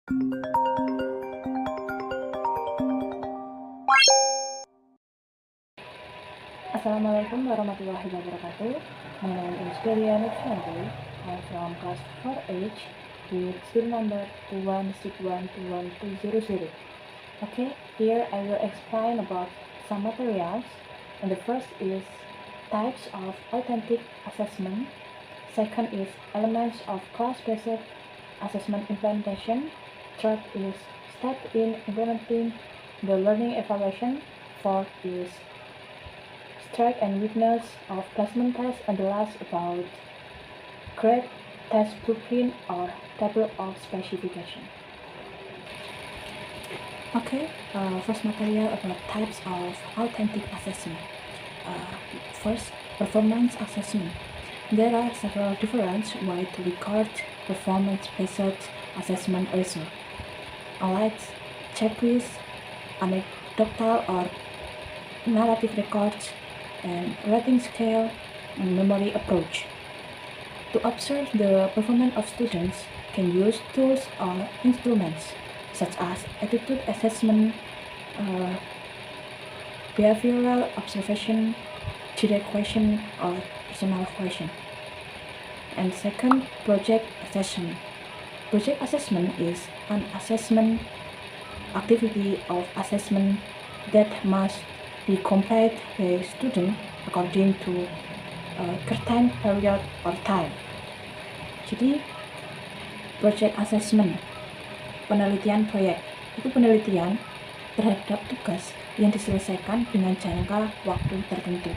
Assalamualaikum warahmatullahi wabarakatuh. My name is Delia Vianti. I'm from class 4H with student number 21612120. Okay, here I will explain about some materials. And the first is types of authentic assessment. Second is elements of class-based assessment implementation. Third is step in implementing the learning evaluation. Fourth is strength and weakness of placement test, and the last about grade test blueprint or table of specification. Okay, first material about types of authentic assessment. First, performance assessment. There are several different ways to record performance-based assessment result, like checklist, anecdotal or narrative records, and rating scale and memory approach. To observe the performance of students, can use tools or instruments such as attitude assessment, behavioral observation, direct question, or personal question. And second, project assessment. Project assessment is an assessment activity of assessment that must be completed by student according to certain period or time. Jadi, project assessment, penelitian proyek, itu penelitian terhadap tugas yang diselesaikan dengan jangka waktu tertentu.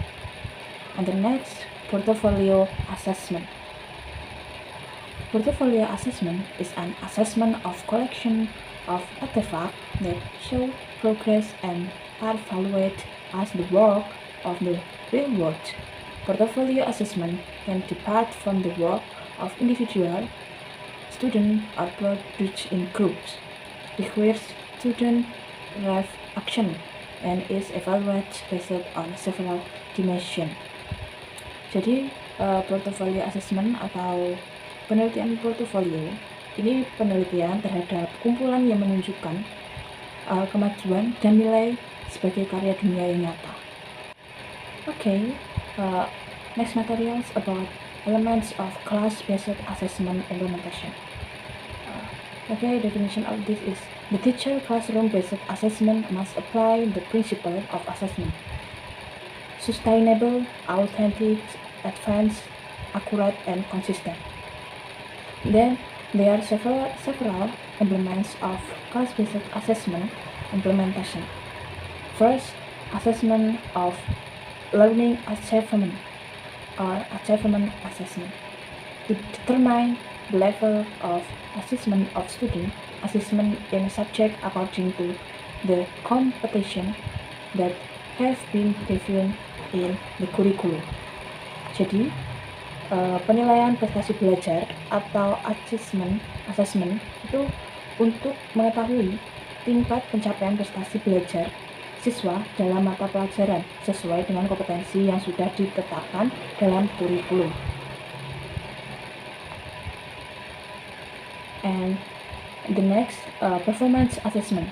And the next, portfolio assessment. Portfolio assessment is an assessment of collection of artifacts that show progress and are evaluated as the work of the real world. Portfolio assessment can depart from the work of individual students or produced in groups, requires student action, and is evaluated based on several dimensions. Jadi, portfolio assessment atau penelitian portofolio ini penelitian terhadap kumpulan yang menunjukkan kemajuan dan nilai sebagai karya dunia yang nyata. Okay, next materials about elements of class-based assessment implementation. Okay, definition of this is the teacher classroom-based assessment must apply the principle of assessment. Sustainable, authentic, advanced, accurate, and consistent. Then there are several elements of class-based assessment implementation. First, assessment of learning achievement or achievement assessment. To determine the level of assessment of student, assessment in a subject according to the competition that have been defined in the curriculum. Jadi, penilaian prestasi belajar atau assessment itu untuk mengetahui tingkat pencapaian prestasi belajar siswa dalam mata pelajaran sesuai dengan kompetensi yang sudah ditetapkan dalam kurikulum. And the next, performance assessment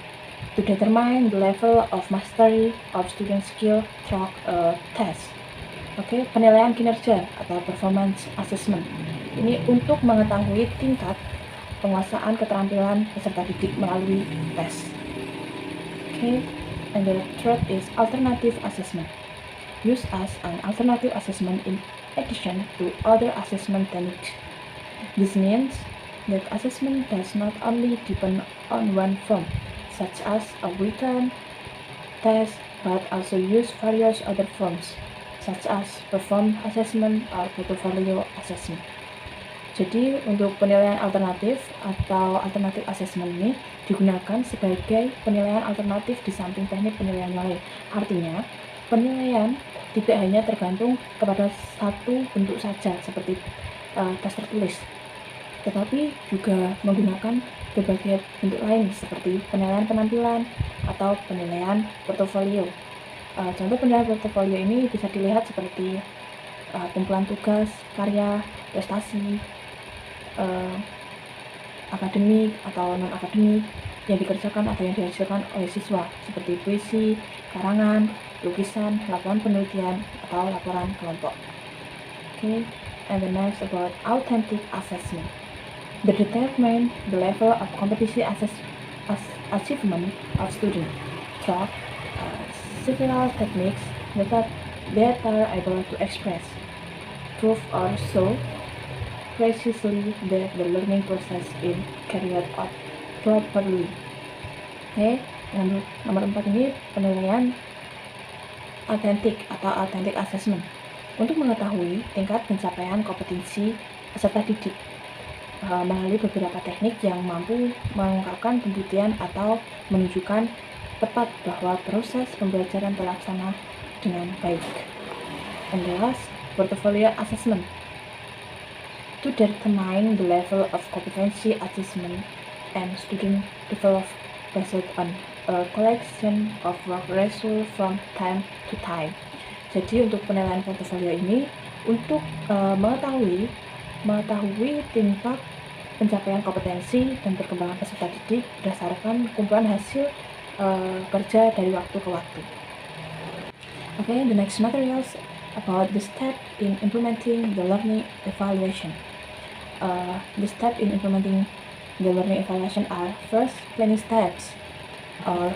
to determine the level of mastery of student skill through a test. Oke, penilaian kinerja atau performance assessment. Ini untuk mengetahui tingkat penguasaan keterampilan peserta didik melalui tes. Okay, and the third is alternative assessment. Used as an alternative assessment in addition to other assessment techniques. This means that assessment does not only depend on one form, such as a written test, but also use various other forms, such as perform assessment or portfolio assessment. Jadi, untuk penilaian alternatif atau alternative assessment ini digunakan sebagai penilaian alternatif di samping teknik penilaian yang lain. Artinya, penilaian tidak hanya tergantung kepada satu bentuk saja seperti tes tertulis, tetapi juga menggunakan berbagai bentuk lain seperti penilaian penampilan atau penilaian portofolio. Contoh penilaian portofolio ini bisa dilihat seperti kumpulan tugas, karya, prestasi, akademik atau non-akademik yang dikerjakan atau yang dihasilkan oleh siswa, seperti puisi, karangan, lukisan, laporan penelitian, atau laporan kelompok. Okay, and the next about authentic assessment. The determine the level of competency achievement of students through several techniques that are able to express, prove, or show precisely that the learning process is carried out properly. Oke, nomor 4 ini penilaian autentik atau authentic assessment untuk mengetahui tingkat pencapaian kompetensi peserta didik melalui beberapa teknik yang mampu mengungkapkan pembuktian atau menunjukkan tepat bahwa proses pembelajaran terlaksana dengan baik. And the last, portfolio assessment. To determine the level of competency assessment and student develop based on a collection of work results from time to time. Jadi untuk penilaian portofolio ini untuk mengetahui tingkat pencapaian kompetensi dan perkembangan peserta didik berdasarkan kumpulan hasil kerja dari waktu ke waktu. Okay, the next materials about the step in implementing the learning evaluation. The step in implementing the learning evaluation are first, planning steps or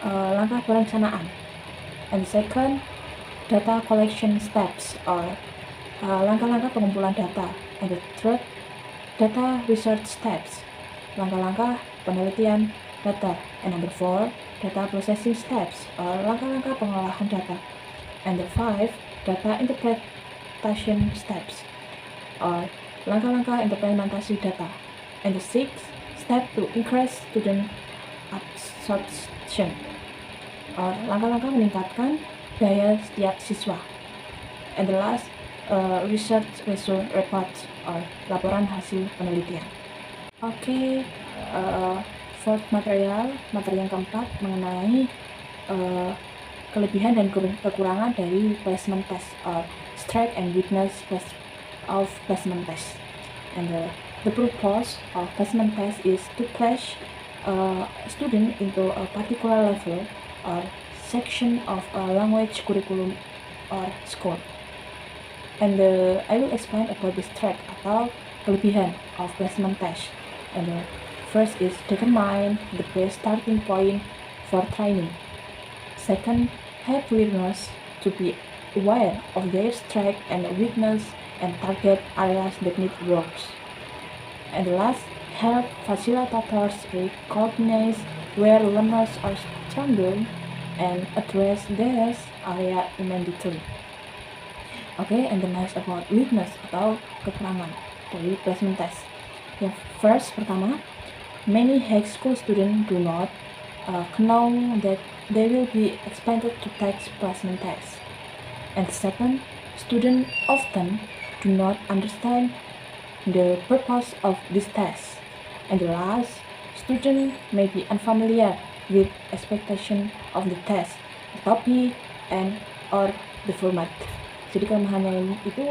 langkah perencanaan, and second, data collection steps or langkah-langkah pengumpulan data, and the third, data research steps, langkah-langkah penelitian data, and number 4, data processing steps or langkah-langkah pengolahan data, and the 5, data interpretation steps or langkah-langkah implementasi data, and the 6, step to increase student absorption or langkah-langkah meningkatkan daya setiap siswa, and the last, research result report or laporan hasil penelitian. Oke, fourth materi yang keempat mengenai kelebihan dan kekurangan dari placement test or strength and weakness of placement test. And the purpose of placement test is to place a student into a particular level or section of a language curriculum or school. And I will explain about the strength atau kelebihan of placement test. And the first is determine the best starting point for training. Second, help learners to be aware of their strength and weakness and target areas that need work. And the last, help facilitators recognize where learners are stronger and address this area immediately. Okay, and the next about weakness atau kekurangan dari placement test. Yang first, pertama, many high school students do not know that they will be expected to take placement test. And second, students often do not understand the purpose of this test. And the last, students may be unfamiliar with expectation of the test, the topic, and or the format. Jadi kelemahannya itu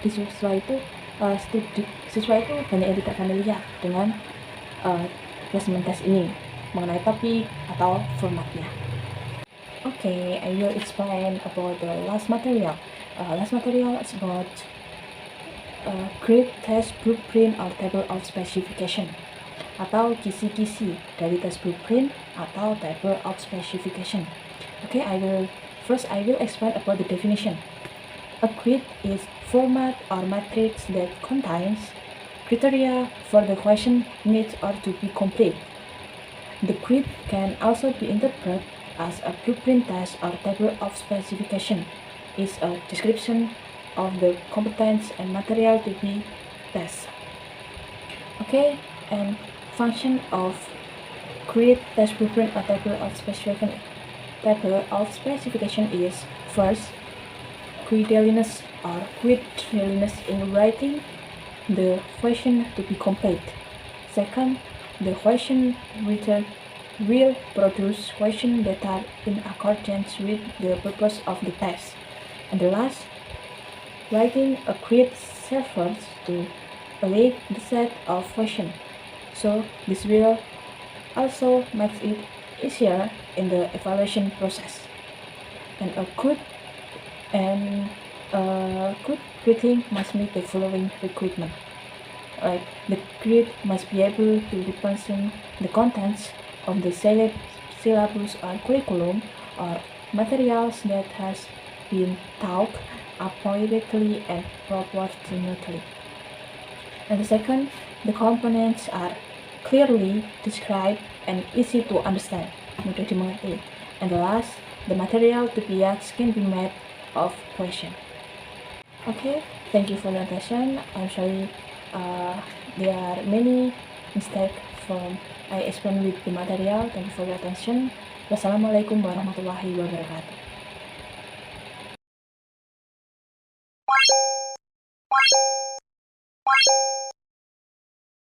di siswa itu banyak yang tidak familiar dengan placement test ini mengenai topik atau formatnya. Okay, I will explain about the last material. Last material is about create test blueprint or table of specification atau kisi-kisi dari test blueprint atau table of specification. Okay, I will explain about the definition. A grid is format or matrix that contains criteria for the question needs or to be complete. The grid can also be interpreted as a blueprint test or table of specification is a description of the competence and material to be tested. Okay, and function of grid, test blueprint or table of specification is first, quickliness in writing the question to be complete. Second, the question writer will produce questions that are in accordance with the purpose of the test. And the last, writing a grid serves to elect the set of questions So this will also makes it easier in the evaluation process. And a good grading must meet the following requirement. Like the grade must be able to represent the contents of the syllabus or curriculum or materials that has been taught appropriately and proportionately. And the second, the components are clearly described and easy to understand, mudah dimengerti. And the last, the material to be asked can be made of question. Okay, thank you for your attention. I'm sorry there are many mistakes from I explain with the material. Thank you for your attention. Wassalamualaikum warahmatullahi wabarakatuh.